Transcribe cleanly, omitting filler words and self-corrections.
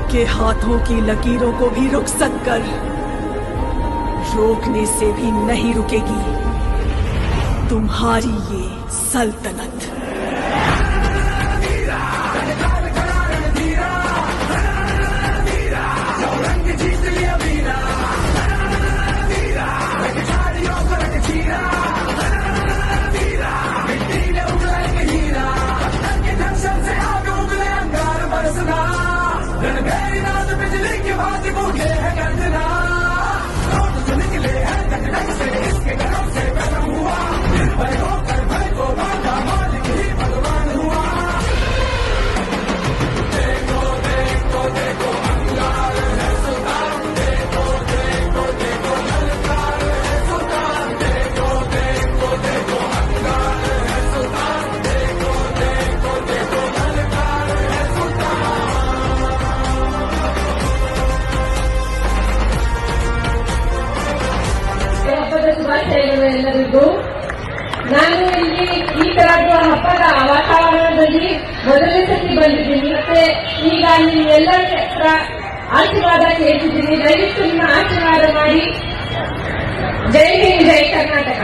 आपके हाथों की लकीरों को भी रुखसत कर रोकने से भी नहीं रुकेगी तुम्हारी ये सल्तनत। ಎಲ್ಲರಿಗೂ ನಾನು ಇಲ್ಲಿ ಈ ತರಹದ ಹಬ್ಬದ ವಾತಾವರಣದಲ್ಲಿ ಮೊದಲನೇ ಸತಿ ಬಂದಿದ್ದೀನಿ. ಮತ್ತೆ ಈಗ ನಿಮ್ಮೆಲ್ಲರ ಹತ್ರ ಆಶೀರ್ವಾದ ಕೇಳ್ತಿದ್ದೀನಿ. ದಯವಿಟ್ಟು ನಿಮ್ಮ ಆಶೀರ್ವಾದ ಮಾಡಿ. ಜೈ ಹಿಂದ್, ಜೈ ಕರ್ನಾಟಕ.